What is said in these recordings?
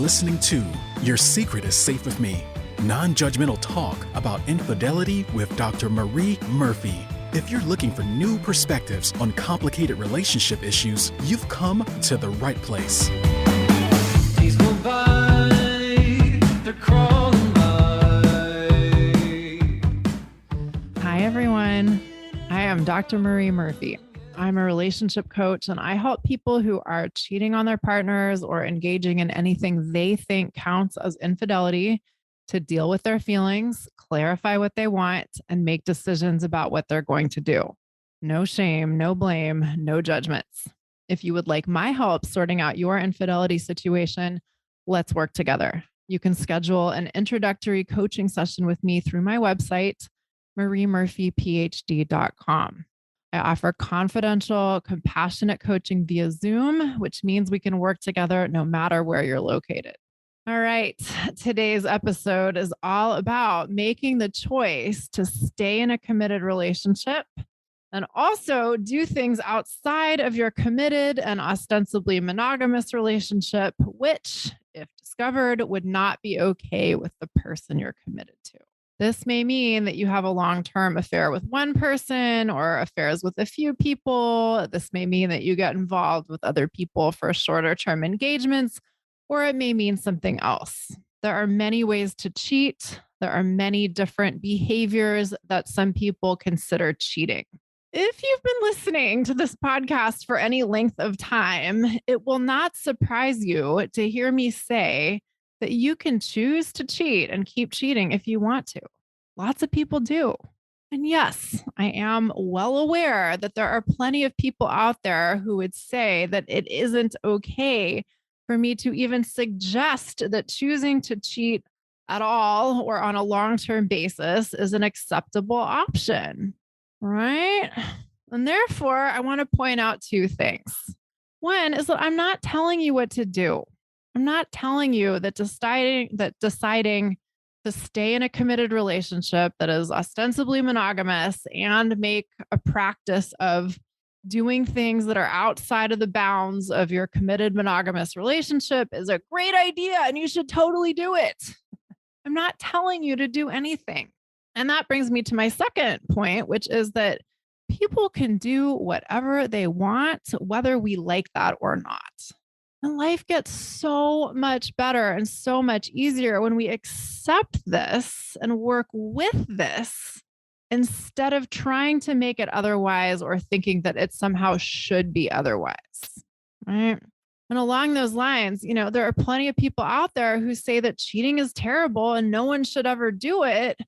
listening to Your Secret is Safe with Me, non-judgmental talk about infidelity with Dr. Marie Murphy. If you're looking for new perspectives on complicated relationship issues, you've come to the right place. Days go by, they're crawling by. Hi, everyone. I am Dr. Marie Murphy. I'm a relationship coach, and I help people who are cheating on their partners or engaging in anything they think counts as infidelity to deal with their feelings, clarify what they want, and make decisions about what they're going to do. No shame, no blame, no judgments. If you would like my help sorting out your infidelity situation, let's work together. You can schedule an introductory coaching session with me through my website, mariemurphyphd.com. I offer confidential, compassionate coaching via Zoom, which means we can work together no matter where you're located. All right. Today's episode is all about making the choice to stay in a committed relationship and also do things outside of your committed and ostensibly monogamous relationship, which, if discovered, would not be okay with the person you're committed to. This may mean that you have a long-term affair with one person or affairs with a few people. This may mean that you get involved with other people for shorter-term engagements, or it may mean something else. There are many ways to cheat. There are many different behaviors that some people consider cheating. If you've been listening to this podcast for any length of time, it will not surprise you to hear me say that you can choose to cheat and keep cheating if you want to. Lots of people do. And yes, I am well aware that there are plenty of people out there who would say that it isn't okay for me to even suggest that choosing to cheat at all or on a long-term basis is an acceptable option, right? And therefore, I want to point out two things. One is that I'm not telling you what to do. I'm not telling you that deciding to stay in a committed relationship that is ostensibly monogamous and make a practice of doing things that are outside of the bounds of your committed monogamous relationship is a great idea and you should totally do it. I'm not telling you to do anything. And that brings me to my second point, which is that people can do whatever they want, whether we like that or not. And life gets so much better and so much easier when we accept this and work with this instead of trying to make it otherwise or thinking that it somehow should be otherwise, right? And along those lines, there are plenty of people out there who say that cheating is terrible and no one should ever do it.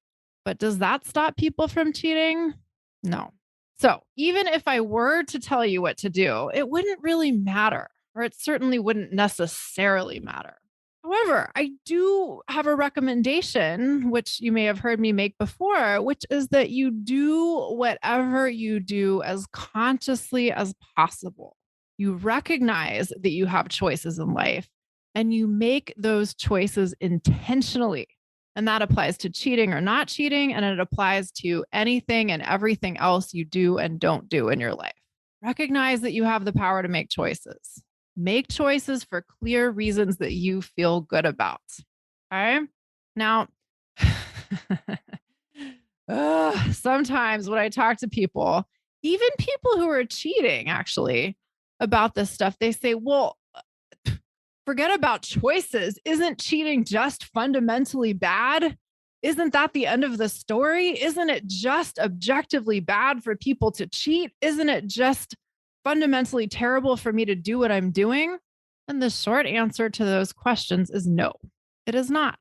But does that stop people from cheating? No. So even if I were to tell you what to do, it wouldn't really matter, or it certainly wouldn't necessarily matter. However, I do have a recommendation, which you may have heard me make before, which is that you do whatever you do as consciously as possible. You recognize that you have choices in life and you make those choices intentionally. And that applies to cheating or not cheating, and it applies to anything and everything else you do and don't do in your life. Recognize that you have the power to make choices. Make choices for clear reasons that you feel good about. Okay. Now, sometimes when I talk to people, even people who are cheating actually about this stuff, they say, well, forget about choices. Isn't cheating just fundamentally bad? Isn't that the end of the story? Isn't it just objectively bad for people to cheat? Isn't it just fundamentally terrible for me to do what I'm doing? And the short answer to those questions is no, it is not.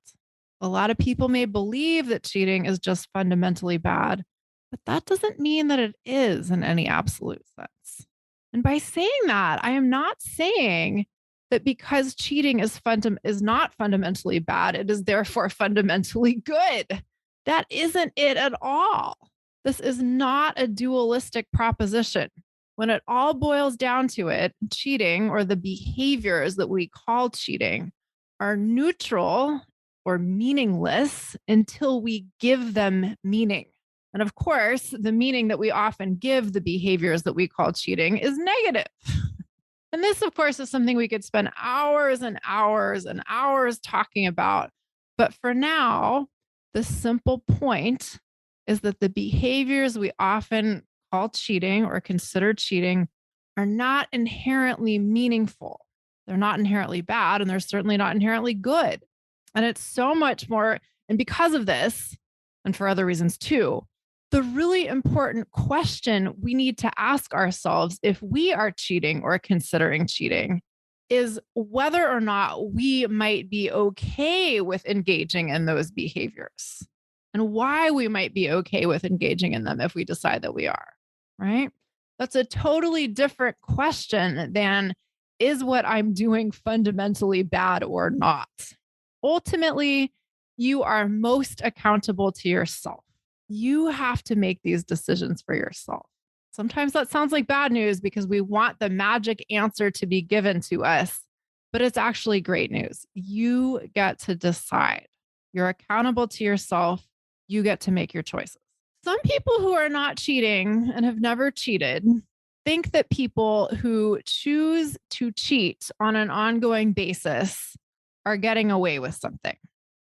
A lot of people may believe that cheating is just fundamentally bad, but that doesn't mean that it is in any absolute sense. And by saying that, I am not saying that because cheating is not fundamentally bad, it is therefore fundamentally good. That isn't it at all. This is not a dualistic proposition. When it all boils down to it, cheating, or the behaviors that we call cheating, are neutral or meaningless until we give them meaning. And of course, the meaning that we often give the behaviors that we call cheating is negative. And this, of course, is something we could spend hours and hours and hours talking about. But for now, the simple point is that the behaviors we often call cheating or consider cheating are not inherently meaningful. They're not inherently bad, and they're certainly not inherently good. And it's so much more. And because of this, and for other reasons too, the really important question we need to ask ourselves if we are cheating or considering cheating is whether or not we might be okay with engaging in those behaviors and why we might be okay with engaging in them if we decide that we are, right? That's a totally different question than is what I'm doing fundamentally bad or not? Ultimately, you are most accountable to yourself. You have to make these decisions for yourself. Sometimes that sounds like bad news because we want the magic answer to be given to us, but it's actually great news. You get to decide. You're accountable to yourself. You get to make your choices. Some people who are not cheating and have never cheated think that people who choose to cheat on an ongoing basis are getting away with something,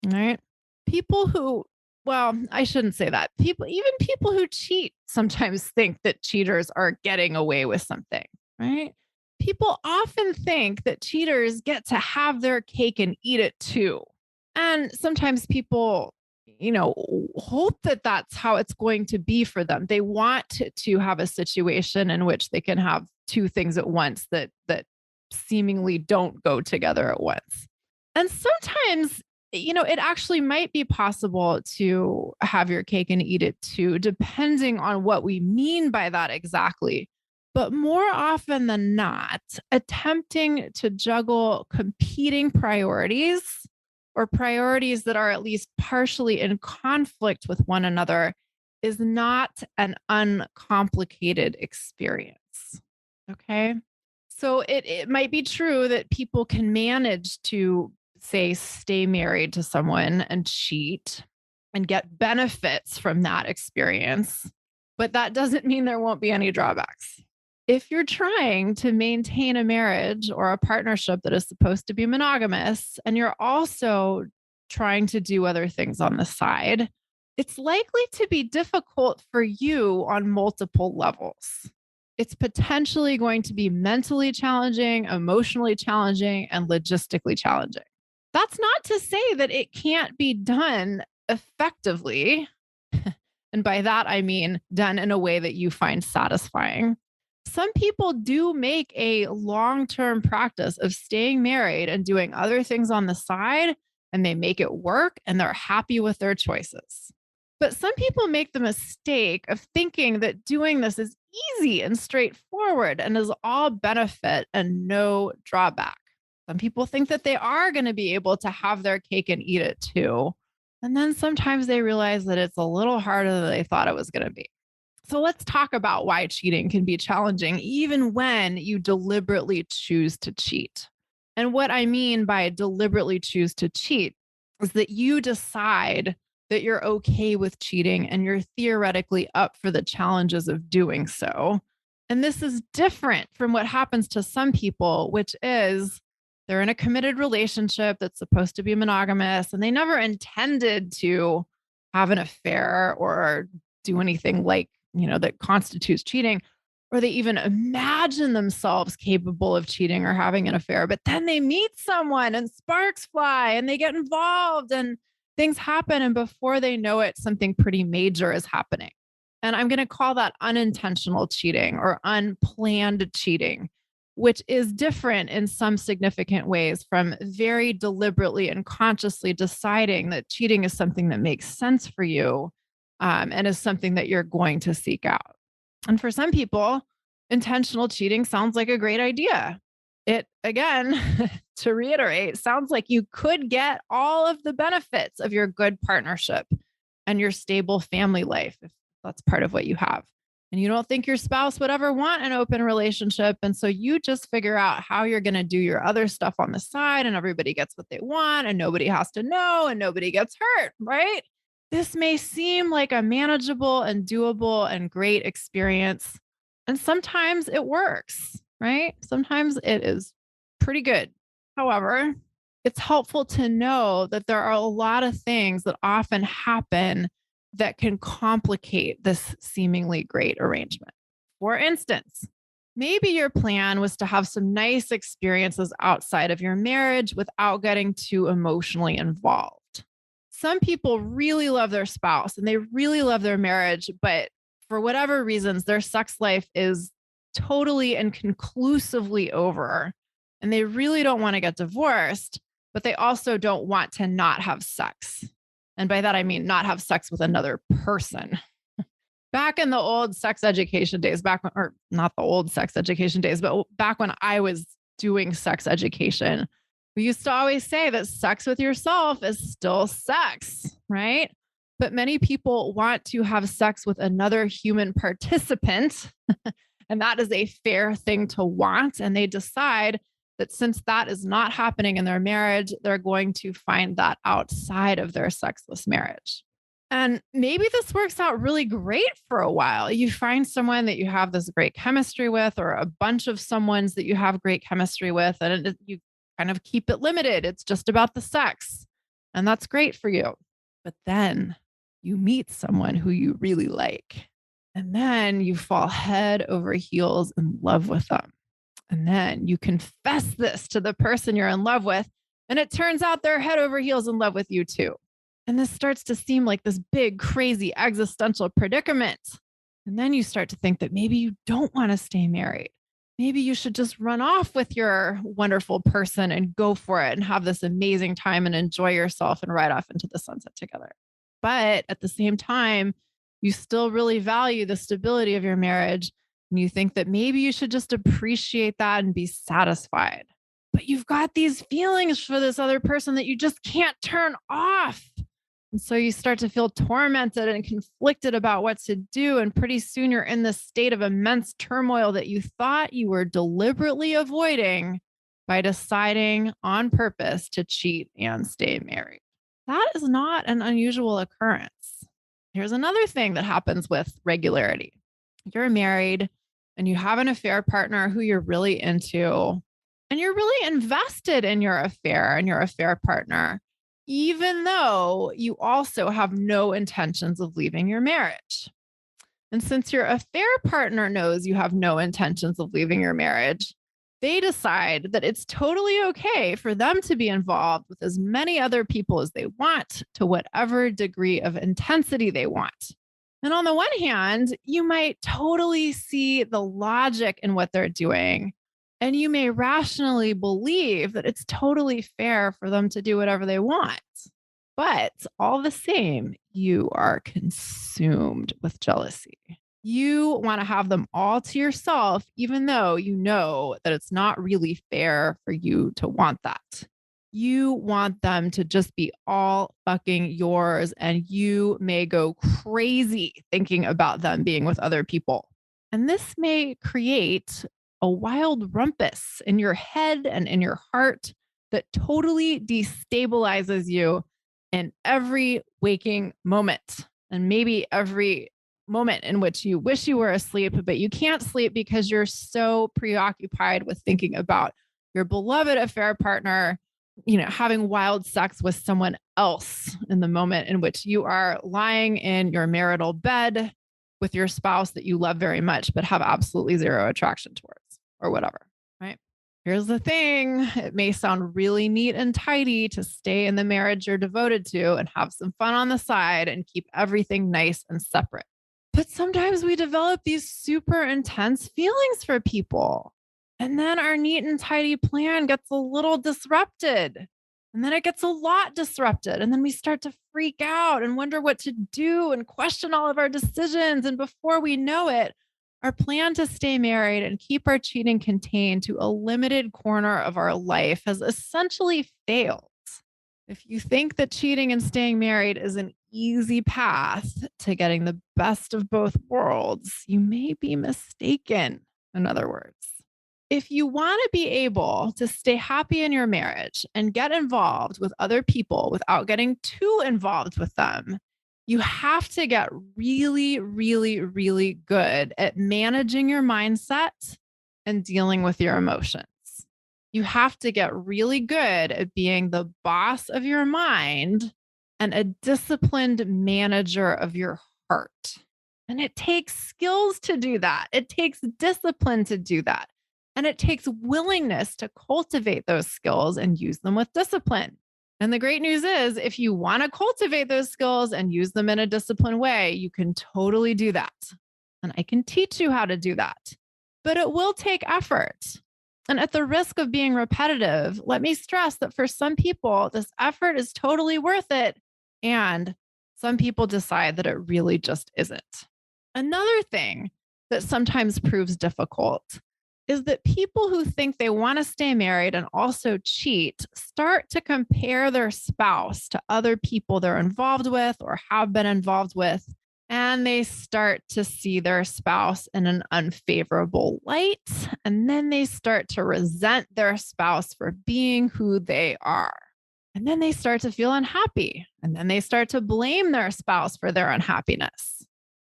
right? People who, well, I shouldn't say that. Even people who cheat sometimes think that cheaters are getting away with something, right? People often think that cheaters get to have their cake and eat it too. And sometimes people, hope that that's how it's going to be for them. They want to have a situation in which they can have two things at once that seemingly don't go together at once. And sometimes, it actually might be possible to have your cake and eat it too, depending on what we mean by that exactly. But more often than not, attempting to juggle competing priorities or priorities that are at least partially in conflict with one another is not an uncomplicated experience. Okay. So it might be true that people can manage to, say, stay married to someone and cheat and get benefits from that experience, but that doesn't mean there won't be any drawbacks. If you're trying to maintain a marriage or a partnership that is supposed to be monogamous, and you're also trying to do other things on the side, it's likely to be difficult for you on multiple levels. It's potentially going to be mentally challenging, emotionally challenging, and logistically challenging. That's not to say that it can't be done effectively. And by that, I mean done in a way that you find satisfying. Some people do make a long-term practice of staying married and doing other things on the side, and they make it work and they're happy with their choices. But some people make the mistake of thinking that doing this is easy and straightforward and is all benefit and no drawback. Some people think that they are going to be able to have their cake and eat it too. And then sometimes they realize that it's a little harder than they thought it was going to be. So let's talk about why cheating can be challenging, even when you deliberately choose to cheat. And what I mean by deliberately choose to cheat is that you decide that you're okay with cheating and you're theoretically up for the challenges of doing so. And this is different from what happens to some people, which is they're in a committed relationship that's supposed to be monogamous and they never intended to have an affair or do anything like, that constitutes cheating, or they even imagine themselves capable of cheating or having an affair. But then they meet someone and sparks fly and they get involved and things happen. And before they know it, something pretty major is happening. And I'm going to call that unintentional cheating or unplanned cheating, which is different in some significant ways from very deliberately and consciously deciding that cheating is something that makes sense for you and is something that you're going to seek out. And for some people, intentional cheating sounds like a great idea. It, again, to reiterate, sounds like you could get all of the benefits of your good partnership and your stable family life, if that's part of what you have. And you don't think your spouse would ever want an open relationship. And so you just figure out how you're going to do your other stuff on the side, and everybody gets what they want, and nobody has to know, and nobody gets hurt, right? This may seem like a manageable and doable and great experience. And sometimes it works. right? Sometimes it is pretty good. However, it's helpful to know that there are a lot of things that often happen that can complicate this seemingly great arrangement. For instance, maybe your plan was to have some nice experiences outside of your marriage without getting too emotionally involved. Some people really love their spouse and they really love their marriage, but for whatever reasons, their sex life is totally and conclusively over. And they really don't want to get divorced, but they also don't want to not have sex. And by that, I mean not have sex with another person. Back in the old sex education days, back when, or not the old sex education days, but back when I was doing sex education, we used to always say that sex with yourself is still sex, right? But many people want to have sex with another human participant. And that is a fair thing to want. And they decide that since that is not happening in their marriage, they're going to find that outside of their sexless marriage. And maybe this works out really great for a while. You find someone that you have this great chemistry with, or a bunch of someones that you have great chemistry with, and you kind of keep it limited. It's just about the sex. And that's great for you. But then you meet someone who you really like. And then you fall head over heels in love with them. And then you confess this to the person you're in love with. And it turns out they're head over heels in love with you too. And this starts to seem like this big, crazy existential predicament. And then you start to think that maybe you don't want to stay married. Maybe you should just run off with your wonderful person and go for it and have this amazing time and enjoy yourself and ride off into the sunset together. But at the same time, you still really value the stability of your marriage. And you think that maybe you should just appreciate that and be satisfied. But you've got these feelings for this other person that you just can't turn off. And so you start to feel tormented and conflicted about what to do. And pretty soon you're in this state of immense turmoil that you thought you were deliberately avoiding by deciding on purpose to cheat and stay married. That is not an unusual occurrence. Here's another thing that happens with regularity. You're married and you have an affair partner who you're really into, and you're really invested in your affair and your affair partner, even though you also have no intentions of leaving your marriage. And since your affair partner knows you have no intentions of leaving your marriage, they decide that it's totally okay for them to be involved with as many other people as they want to whatever degree of intensity they want. And on the one hand, you might totally see the logic in what they're doing. And you may rationally believe that it's totally fair for them to do whatever they want. But all the same, you are consumed with jealousy. You want to have them all to yourself, even though you know that it's not really fair for you to want that. You want them to just be all fucking yours, and you may go crazy thinking about them being with other people. And this may create a wild rumpus in your head and in your heart that totally destabilizes you in every waking moment, and maybe every moment in which you wish you were asleep, but you can't sleep because you're so preoccupied with thinking about your beloved affair partner, having wild sex with someone else in the moment in which you are lying in your marital bed with your spouse that you love very much, but have absolutely zero attraction towards, or whatever, right? Here's the thing. It may sound really neat and tidy to stay in the marriage you're devoted to and have some fun on the side and keep everything nice and separate. But sometimes we develop these super intense feelings for people. And then our neat and tidy plan gets a little disrupted. And then it gets a lot disrupted. And then we start to freak out and wonder what to do and question all of our decisions. And before we know it, our plan to stay married and keep our cheating contained to a limited corner of our life has essentially failed. If you think that cheating and staying married is an easy path to getting the best of both worlds, you may be mistaken. In other words, if you want to be able to stay happy in your marriage and get involved with other people without getting too involved with them, you have to get really, really, really good at managing your mindset and dealing with your emotions. You have to get really good at being the boss of your mind and a disciplined manager of your heart. And it takes skills to do that. It takes discipline to do that. And it takes willingness to cultivate those skills and use them with discipline. And the great news is, if you want to cultivate those skills and use them in a disciplined way, you can totally do that. And I can teach you how to do that. But it will take effort. And at the risk of being repetitive, let me stress that for some people, this effort is totally worth it. And some people decide that it really just isn't. Another thing that sometimes proves difficult is that people who think they want to stay married and also cheat start to compare their spouse to other people they're involved with or have been involved with. And they start to see their spouse in an unfavorable light. And then they start to resent their spouse for being who they are. And then they start to feel unhappy. And then they start to blame their spouse for their unhappiness.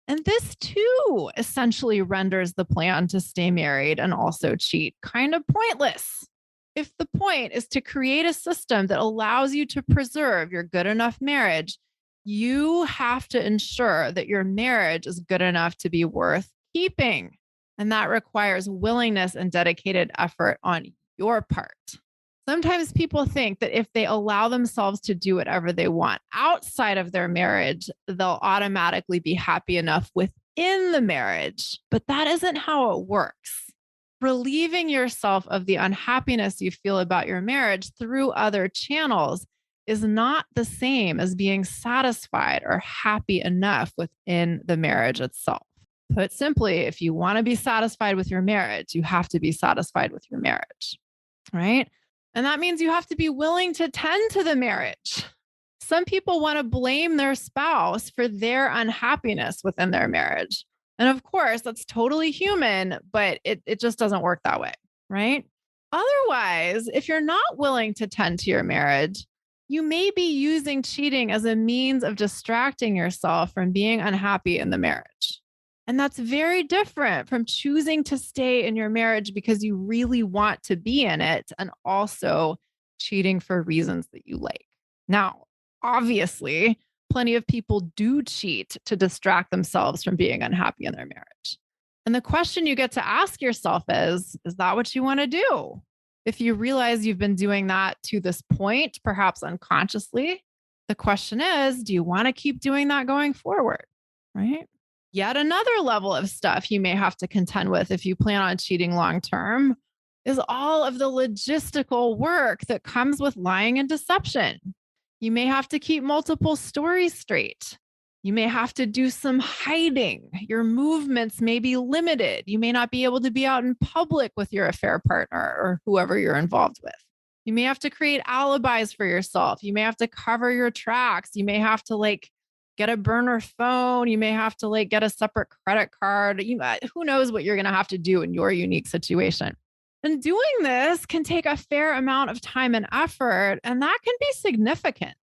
And this too essentially renders the plan to stay married and also cheat kind of pointless. If the point is to create a system that allows you to preserve your good enough marriage, you have to ensure that your marriage is good enough to be worth keeping. And that requires willingness and dedicated effort on your part. Sometimes people think that if they allow themselves to do whatever they want outside of their marriage, they'll automatically be happy enough within the marriage. But that isn't how it works. Relieving yourself of the unhappiness you feel about your marriage through other channels is not the same as being satisfied or happy enough within the marriage itself. Put simply, if you want to be satisfied with your marriage, you have to be satisfied with your marriage, right? And that means you have to be willing to tend to the marriage. Some people want to blame their spouse for their unhappiness within their marriage. And of course, that's totally human, but it just doesn't work that way, right? Otherwise, if you're not willing to tend to your marriage, you may be using cheating as a means of distracting yourself from being unhappy in the marriage. And that's very different from choosing to stay in your marriage because you really want to be in it and also cheating for reasons that you like. Now, obviously, plenty of people do cheat to distract themselves from being unhappy in their marriage. And the question you get to ask yourself is that what you want to do? If you realize you've been doing that to this point, perhaps unconsciously, the question is, do you want to keep doing that going forward? Right? Yet another level of stuff you may have to contend with if you plan on cheating long term is all of the logistical work that comes with lying and deception. You may have to keep multiple stories straight. You may have to do some hiding. Your movements may be limited. You may not be able to be out in public with your affair partner or whoever you're involved with. You may have to create alibis for yourself. You may have to cover your tracks. You may have to get a burner phone. You may have to get a separate credit card. Who knows what you're going to have to do in your unique situation. And doing this can take a fair amount of time and effort, and that can be significant.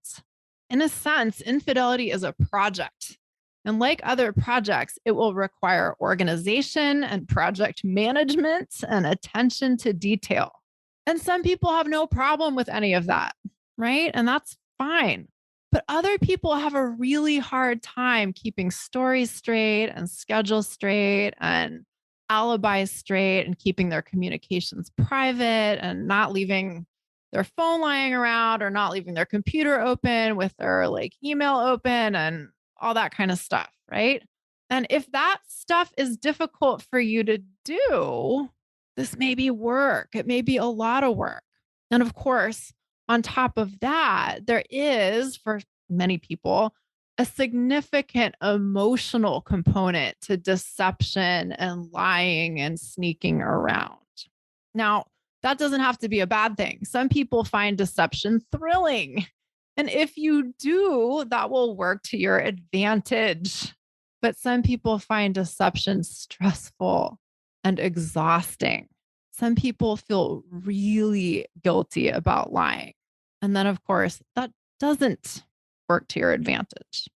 In a sense, infidelity is a project. And like other projects, it will require organization and project management and attention to detail. And some people have no problem with any of that, right? And that's fine. But other people have a really hard time keeping stories straight and schedules straight and alibis straight and keeping their communications private and not leaving their phone lying around or not leaving their computer open with their email open and all that kind of stuff, right? And if that stuff is difficult for you to do, this may be work. It may be a lot of work. And of course, on top of that, there is, for many people, a significant emotional component to deception and lying and sneaking around. Now, that doesn't have to be a bad thing. Some people find deception thrilling. And if you do, that will work to your advantage. But some people find deception stressful and exhausting. Some people feel really guilty about lying. And then, of course, that doesn't work to your advantage.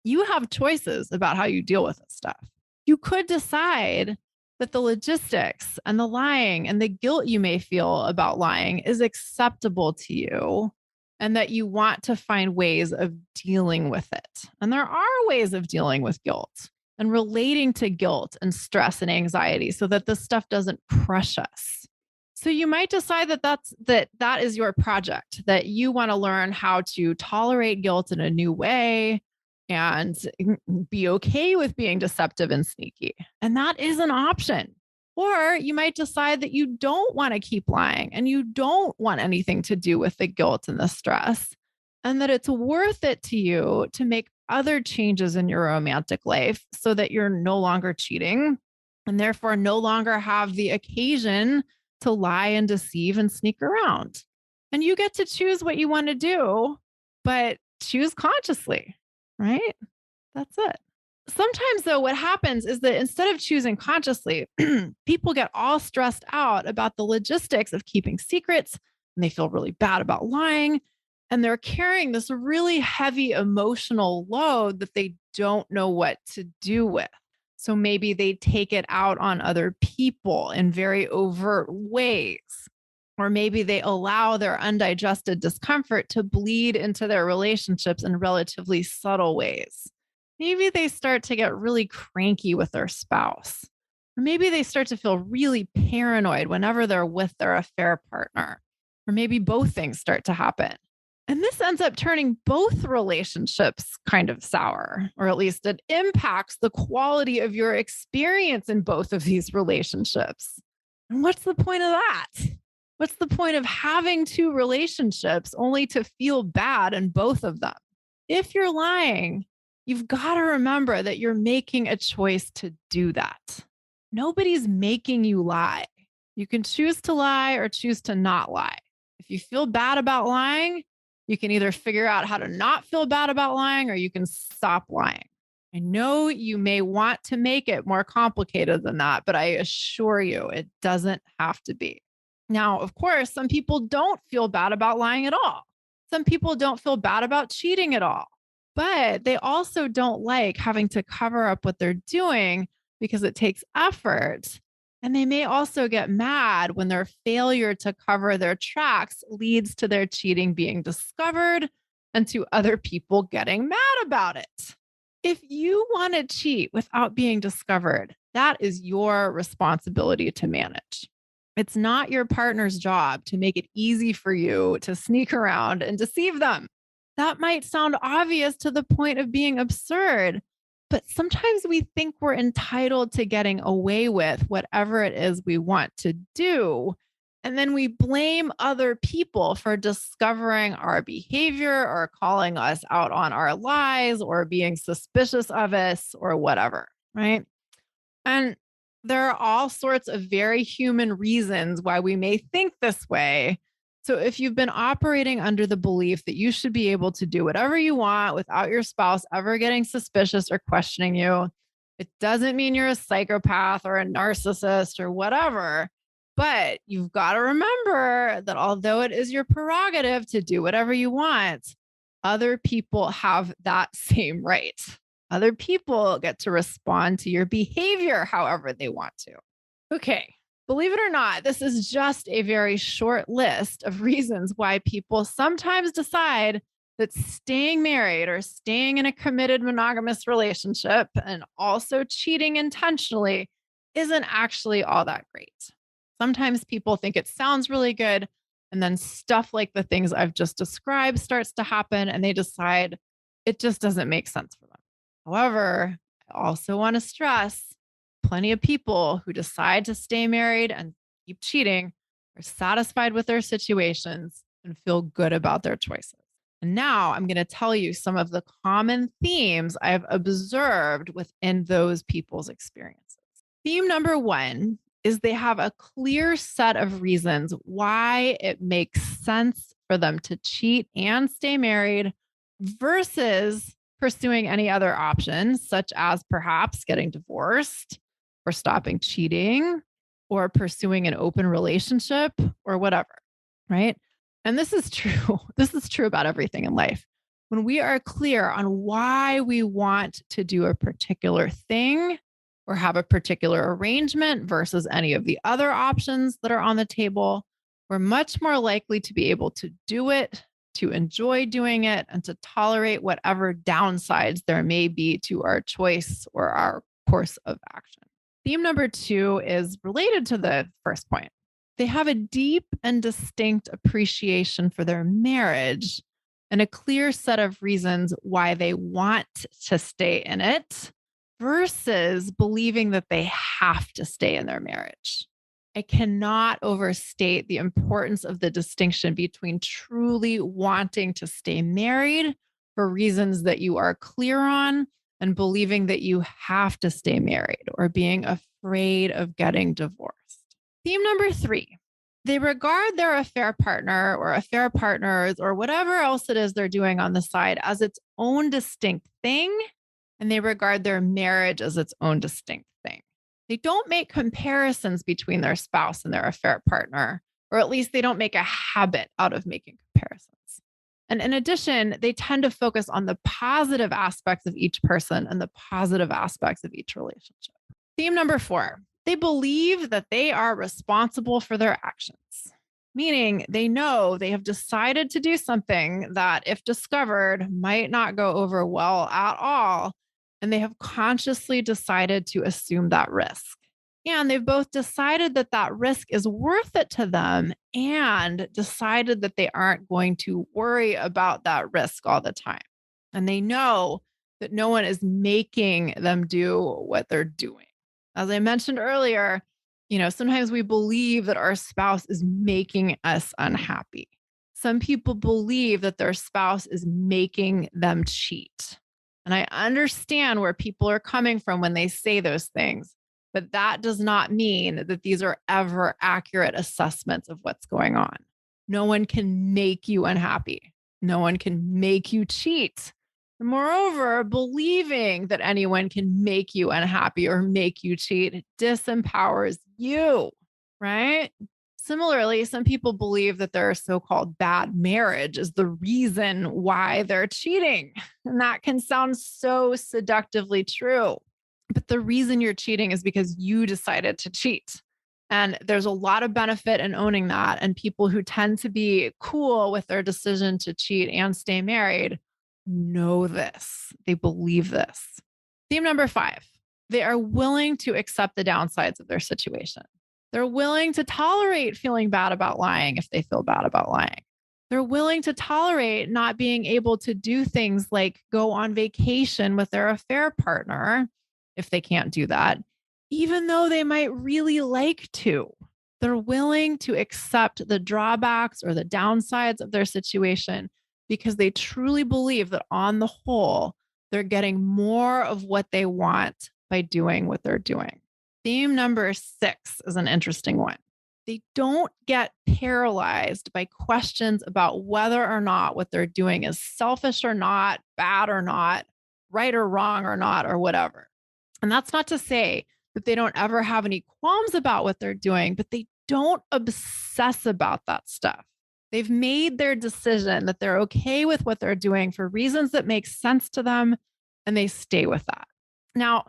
You have choices about how you deal with this stuff. You could decide that the logistics and the lying and the guilt you may feel about lying is acceptable to you and that you want to find ways of dealing with it. And there are ways of dealing with guilt and relating to guilt and stress and anxiety so that this stuff doesn't crush us. So you might decide that is your project, that you want to learn how to tolerate guilt in a new way and be okay with being deceptive and sneaky. And that is an option. Or you might decide that you don't want to keep lying and you don't want anything to do with the guilt and the stress, and that it's worth it to you to make other changes in your romantic life so that you're no longer cheating and therefore no longer have the occasion to lie and deceive and sneak around. And you get to choose what you want to do, but choose consciously, right? That's it. Sometimes, though, what happens is that instead of choosing consciously, people get all stressed out about the logistics of keeping secrets and they feel really bad about lying. And they're carrying this really heavy emotional load that they don't know what to do with. So maybe they take it out on other people in very overt ways. Or maybe they allow their undigested discomfort to bleed into their relationships in relatively subtle ways. Maybe they start to get really cranky with their spouse. Or maybe they start to feel really paranoid whenever they're with their affair partner. Or maybe both things start to happen. And this ends up turning both relationships kind of sour, or at least it impacts the quality of your experience in both of these relationships. And what's the point of that? What's the point of having two relationships only to feel bad in both of them? If you're lying, you've got to remember that you're making a choice to do that. Nobody's making you lie. You can choose to lie or choose to not lie. If you feel bad about lying, you can either figure out how to not feel bad about lying or you can stop lying. I know you may want to make it more complicated than that, but I assure you it doesn't have to be. Now, of course, some people don't feel bad about lying at all. Some people don't feel bad about cheating at all, but they also don't like having to cover up what they're doing because it takes effort. And they may also get mad when their failure to cover their tracks leads to their cheating being discovered and to other people getting mad about it. If you want to cheat without being discovered, that is your responsibility to manage. It's not your partner's job to make it easy for you to sneak around and deceive them. That might sound obvious to the point of being absurd, but sometimes we think we're entitled to getting away with whatever it is we want to do. And then we blame other people for discovering our behavior or calling us out on our lies or being suspicious of us or whatever, right? And there are all sorts of very human reasons why we may think this way. So if you've been operating under the belief that you should be able to do whatever you want without your spouse ever getting suspicious or questioning you, it doesn't mean you're a psychopath or a narcissist or whatever. But you've got to remember that although it is your prerogative to do whatever you want, other people have that same right. Other people get to respond to your behavior however they want to. Okay. Believe it or not, this is just a very short list of reasons why people sometimes decide that staying married or staying in a committed monogamous relationship and also cheating intentionally isn't actually all that great. Sometimes people think it sounds really good, and then stuff like the things I've just described starts to happen, and they decide it just doesn't make sense for them. However, I also want to stress plenty of people who decide to stay married and keep cheating are satisfied with their situations and feel good about their choices. And now I'm going to tell you some of the common themes I've observed within those people's experiences. Theme number one is they have a clear set of reasons why it makes sense for them to cheat and stay married versus pursuing any other options, such as perhaps getting divorced or stopping cheating or pursuing an open relationship or whatever, right? And this is true. This is true about everything in life. When we are clear on why we want to do a particular thing, or have a particular arrangement versus any of the other options that are on the table, we're much more likely to be able to do it, to enjoy doing it, and to tolerate whatever downsides there may be to our choice or our course of action. Theme number 2 is related to the first point. They have a deep and distinct appreciation for their marriage and a clear set of reasons why they want to stay in it versus believing that they have to stay in their marriage. I cannot overstate the importance of the distinction between truly wanting to stay married for reasons that you are clear on and believing that you have to stay married or being afraid of getting divorced. Theme number 3, they regard their affair partner or affair partners or whatever else it is they're doing on the side as its own distinct thing, and they regard their marriage as its own distinct thing. They don't make comparisons between their spouse and their affair partner, or at least they don't make a habit out of making comparisons. And in addition, they tend to focus on the positive aspects of each person and the positive aspects of each relationship. Theme number 4, they believe that they are responsible for their actions, meaning they know they have decided to do something that, if discovered, might not go over well at all. And they have consciously decided to assume that risk. And they've both decided that that risk is worth it to them and decided that they aren't going to worry about that risk all the time. And they know that no one is making them do what they're doing. As I mentioned earlier, sometimes we believe that our spouse is making us unhappy. Some people believe that their spouse is making them cheat. And I understand where people are coming from when they say those things, but that does not mean that these are ever accurate assessments of what's going on. No one can make you unhappy. No one can make you cheat. And moreover, believing that anyone can make you unhappy or make you cheat disempowers you, right? Similarly, some people believe that their so-called bad marriage is the reason why they're cheating. And that can sound so seductively true. But the reason you're cheating is because you decided to cheat. And there's a lot of benefit in owning that. And people who tend to be cool with their decision to cheat and stay married know this. They believe this. Theme number 5, they are willing to accept the downsides of their situation. They're willing to tolerate feeling bad about lying if they feel bad about lying. They're willing to tolerate not being able to do things like go on vacation with their affair partner if they can't do that, even though they might really like to. They're willing to accept the drawbacks or the downsides of their situation because they truly believe that on the whole, they're getting more of what they want by doing what they're doing. Theme number 6 is an interesting one. They don't get paralyzed by questions about whether or not what they're doing is selfish or not, bad or not, right or wrong or not, or whatever. And that's not to say that they don't ever have any qualms about what they're doing, but they don't obsess about that stuff. They've made their decision that they're okay with what they're doing for reasons that make sense to them, and they stay with that. Now,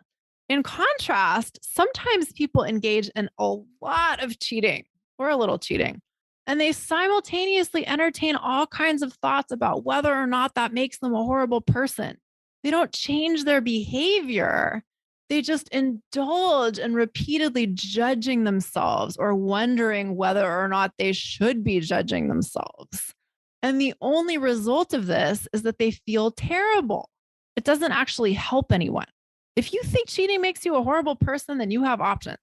in contrast, sometimes people engage in a lot of cheating or a little cheating, and they simultaneously entertain all kinds of thoughts about whether or not that makes them a horrible person. They don't change their behavior. They just indulge in repeatedly judging themselves or wondering whether or not they should be judging themselves. And the only result of this is that they feel terrible. It doesn't actually help anyone. If you think cheating makes you a horrible person, then you have options.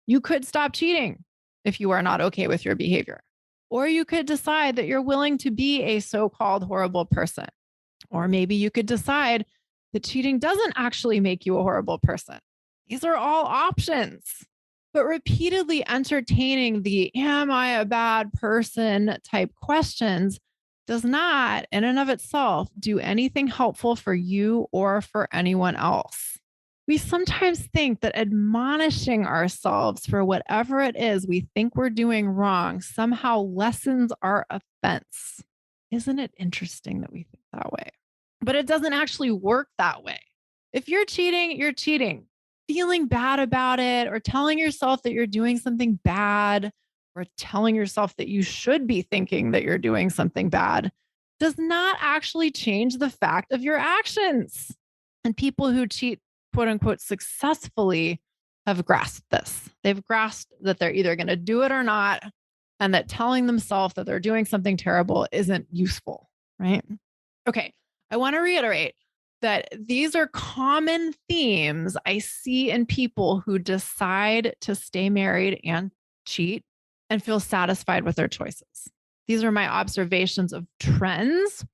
You could stop cheating if you are not okay with your behavior. Or you could decide that you're willing to be a so-called horrible person. Or maybe you could decide that cheating doesn't actually make you a horrible person. These are all options. But repeatedly entertaining the "am I a bad person" type questions does not, in and of itself, do anything helpful for you or for anyone else. We sometimes think that admonishing ourselves for whatever it is we think we're doing wrong somehow lessens our offense. Isn't it interesting that we think that way? But it doesn't actually work that way. If you're cheating, you're cheating. feeling bad about it or telling yourself that you're doing something bad or telling yourself that you should be thinking that you're doing something bad does not actually change the fact of your actions. And people who cheat, quote unquote, successfully have grasped this. They've grasped that they're either going to do it or not, and that telling themselves that they're doing something terrible isn't useful, right? Okay, I want to reiterate that these are common themes I see in people who decide to stay married and cheat and feel satisfied with their choices. These are my observations of trends,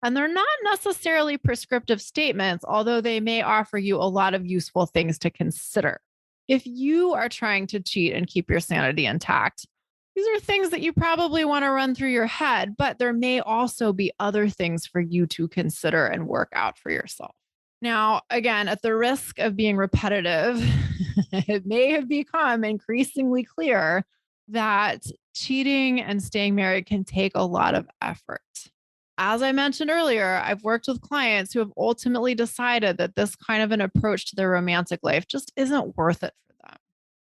and they're not necessarily prescriptive statements, although they may offer you a lot of useful things to consider. If you are trying to cheat and keep your sanity intact, these are things that you probably want to run through your head, but there may also be other things for you to consider and work out for yourself. Now, again, at the risk of being repetitive, it may have become increasingly clear that cheating and staying married can take a lot of effort. As I mentioned earlier, I've worked with clients who have ultimately decided that this kind of an approach to their romantic life just isn't worth it for them,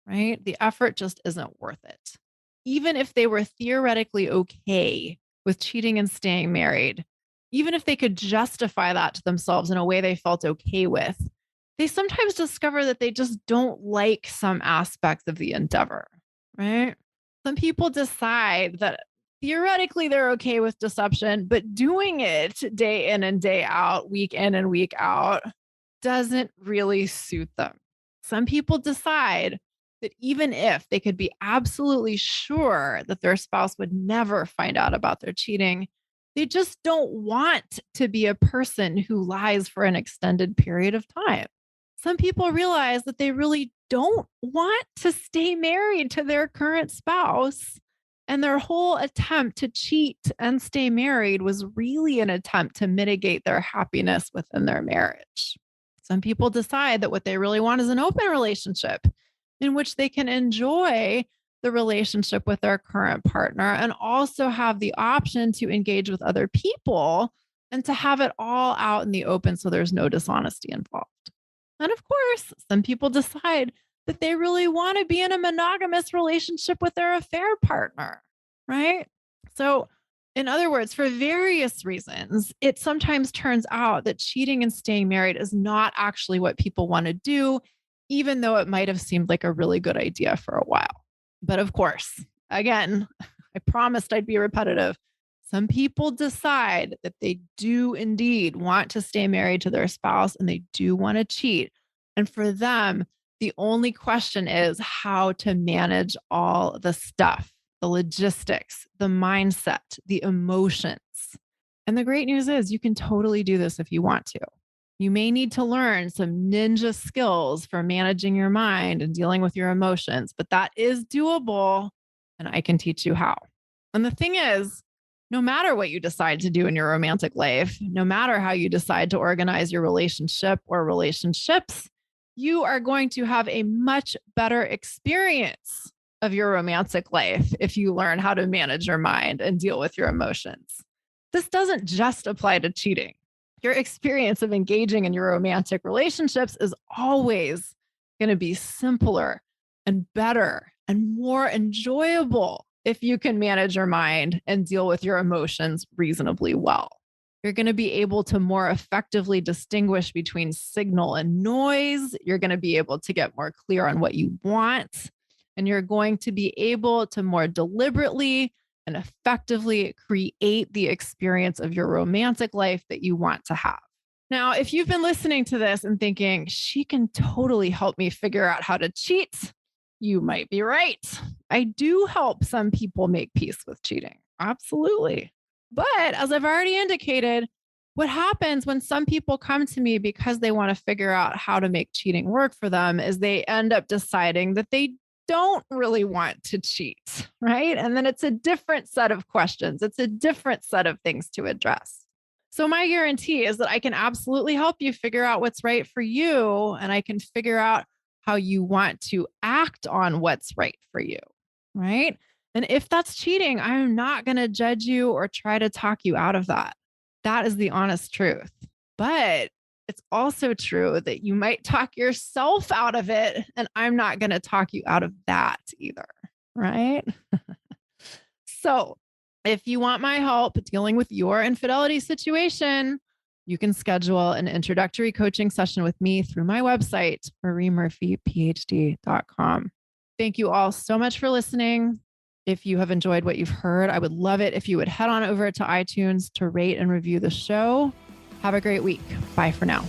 right? The effort just isn't worth it. Even if they were theoretically okay with cheating and staying married, even if they could justify that to themselves in a way they felt okay with, they sometimes discover that they just don't like some aspects of the endeavor, right? Some people decide that theoretically they're okay with deception, but doing it day in and day out, week in and week out, doesn't really suit them. Some people decide that even if they could be absolutely sure that their spouse would never find out about their cheating, they just don't want to be a person who lies for an extended period of time. Some people realize that they really don't want to stay married to their current spouse. And their whole attempt to cheat and stay married was really an attempt to mitigate their happiness within their marriage. Some people decide that what they really want is an open relationship in which they can enjoy the relationship with their current partner and also have the option to engage with other people and to have it all out in the open so there's no dishonesty involved. And of course, some people decide that they really want to be in a monogamous relationship with their affair partner, right? So, in other words, for various reasons, it sometimes turns out that cheating and staying married is not actually what people want to do, even though it might have seemed like a really good idea for a while. But of course, again, I promised I'd be repetitive. Some people decide that they do indeed want to stay married to their spouse and they do want to cheat. And for them, the only question is how to manage all the stuff, the logistics, the mindset, the emotions. And the great news is you can totally do this if you want to. You may need to learn some ninja skills for managing your mind and dealing with your emotions, but that is doable and I can teach you how. And the thing is, no matter what you decide to do in your romantic life, no matter how you decide to organize your relationship or relationships, you are going to have a much better experience of your romantic life if you learn how to manage your mind and deal with your emotions. This doesn't just apply to cheating. Your experience of engaging in your romantic relationships is always going to be simpler and better and more enjoyable if you can manage your mind and deal with your emotions reasonably well. You're going to be able to more effectively distinguish between signal and noise. You're going to be able to get more clear on what you want. And you're going to be able to more deliberately and effectively create the experience of your romantic life that you want to have. Now, if you've been listening to this and thinking, she can totally help me figure out how to cheat, you might be right. I do help some people make peace with cheating. Absolutely. But as I've already indicated, what happens when some people come to me because they want to figure out how to make cheating work for them is they end up deciding that they don't really want to cheat, right? And then it's a different set of questions. It's a different set of things to address. So my guarantee is that I can absolutely help you figure out what's right for you, and I can figure out how you want to act on what's right for you, right? And if that's cheating, I'm not going to judge you or try to talk you out of that. That is the honest truth. But it's also true that you might talk yourself out of it, and I'm not going to talk you out of that either. Right. So, if you want my help dealing with your infidelity situation, you can schedule an introductory coaching session with me through my website, mariemurphyphd.com. Thank you all so much for listening. If you have enjoyed what you've heard, I would love it if you would head on over to iTunes to rate and review the show. Have a great week. Bye for now.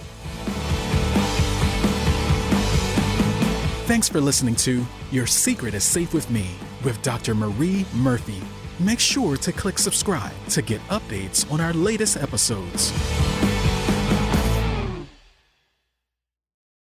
Thanks for listening to Your Secret is Safe with Me with Dr. Marie Murphy. Make sure to click subscribe to get updates on our latest episodes.